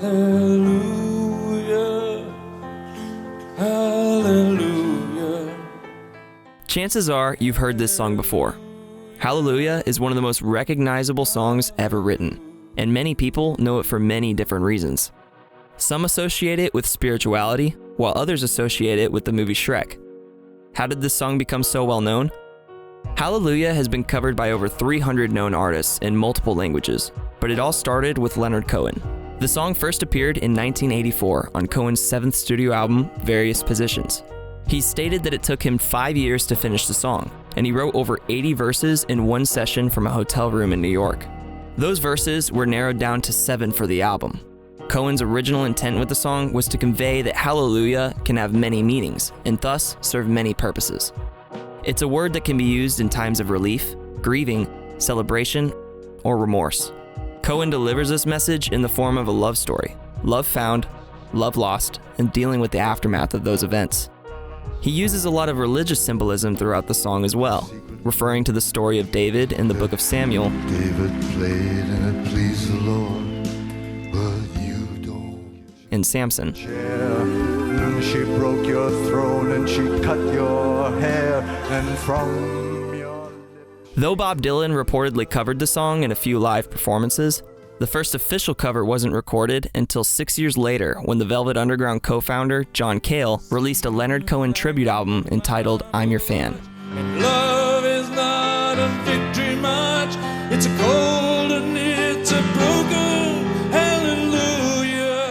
Hallelujah, hallelujah. Chances are you've heard this song before. Hallelujah is one of the most recognizable songs ever written, and many people know it for many different reasons. Some associate it with spirituality, while others associate it with the movie Shrek. How did this song become so well known? Hallelujah has been covered by over 300 known artists in multiple languages, but it all started with Leonard Cohen. The song first appeared in 1984 on Cohen's 7th studio album, Various Positions. He stated that it took him 5 years to finish the song, and he wrote over 80 verses in one session from a hotel room in New York. Those verses were narrowed down to 7 for the album. Cohen's original intent with the song was to convey that hallelujah can have many meanings, and thus serve many purposes. It's a word that can be used in times of relief, grieving, celebration, or remorse. Cohen delivers this message in the form of a love story, love found, love lost, and dealing with the aftermath of those events. He uses a lot of religious symbolism throughout the song as well, referring to the story of David in the book of Samuel. David played and it pleased the Lord, but you don't. And Samson. She broke your throne and she cut your hair, and from your lips. Though Bob Dylan reportedly covered the song in a few live performances, the first official cover wasn't recorded until 6 years later when the Velvet Underground co-founder John Cale released a Leonard Cohen tribute album entitled I'm Your Fan. And love is not a victory march, it's a cold and it's a broken hallelujah.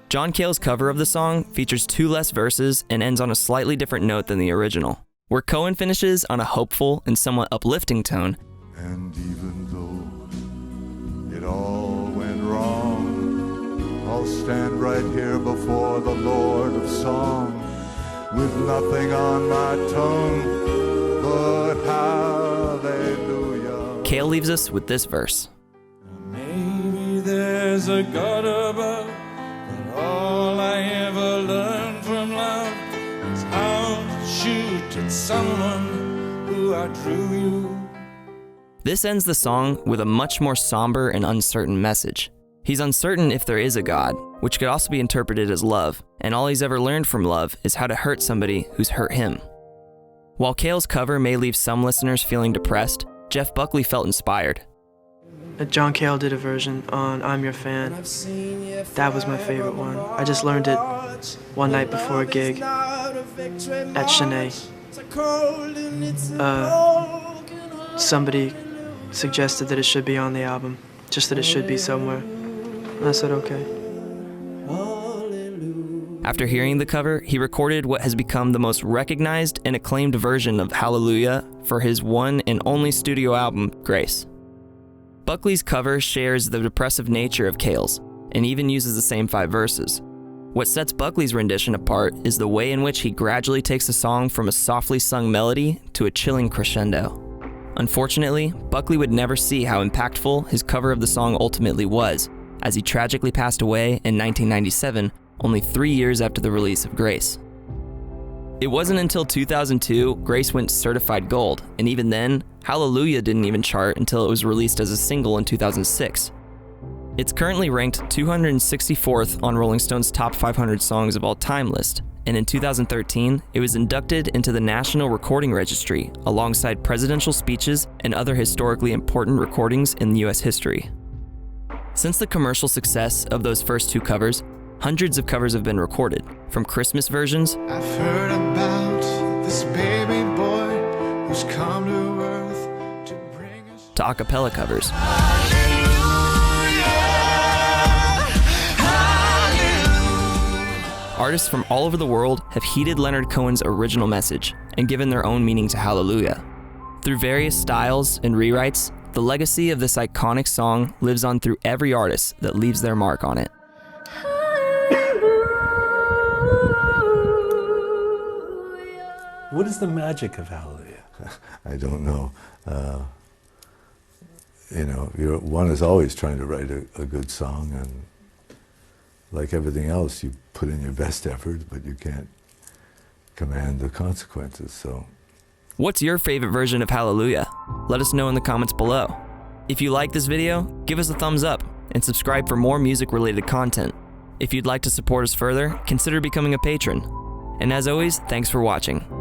John Cale's cover of the song features 2 less verses and ends on a slightly different note than the original, where Cohen finishes on a hopeful and somewhat uplifting tone. And even though it all went wrong, I'll stand right here before the Lord of Song, with nothing on my tongue but hallelujah. Cale leaves us with this verse. Maybe there's a God above, but all I ever learned from love is how to shoot at someone who outdrew you. This ends the song with a much more somber and uncertain message. He's uncertain if there is a God, which could also be interpreted as love, and all he's ever learned from love is how to hurt somebody who's hurt him. While Cale's cover may leave some listeners feeling depressed, Jeff Buckley felt inspired. John Cale did a version on I'm Your Fan. That was my favorite one. I just learned it one night before a gig at Chennai. Somebody suggested that it should be on the album, just that it should be somewhere. And I said, okay. After hearing the cover, he recorded what has become the most recognized and acclaimed version of Hallelujah for his one and only studio album, Grace. Buckley's cover shares the depressive nature of Cale's, and even uses the same 5 verses. What sets Buckley's rendition apart is the way in which he gradually takes a song from a softly sung melody to a chilling crescendo. Unfortunately, Buckley would never see how impactful his cover of the song ultimately was, as he tragically passed away in 1997, only 3 years after the release of Grace. It wasn't until 2002 Grace went certified gold, and even then, Hallelujah didn't even chart until it was released as a single in 2006. It's currently ranked 264th on Rolling Stone's Top 500 Songs of All Time list, and in 2013, it was inducted into the National Recording Registry alongside presidential speeches and other historically important recordings in US history. Since the commercial success of those first 2 covers, hundreds of covers have been recorded, from Christmas versions I've heard about this baby boy who's come to earth to bring us to a cappella covers. Artists from all over the world have heeded Leonard Cohen's original message and given their own meaning to Hallelujah. Through various styles and rewrites, the legacy of this iconic song lives on through every artist that leaves their mark on it. What is the magic of Hallelujah? I don't know. One is always trying to write a good song, and like everything else, you put in your best effort, but you can't command the consequences, so. What's your favorite version of Hallelujah? Let us know in the comments below. If you like this video, give us a thumbs up and subscribe for more music-related content. If you'd like to support us further, consider becoming a patron. And as always, thanks for watching.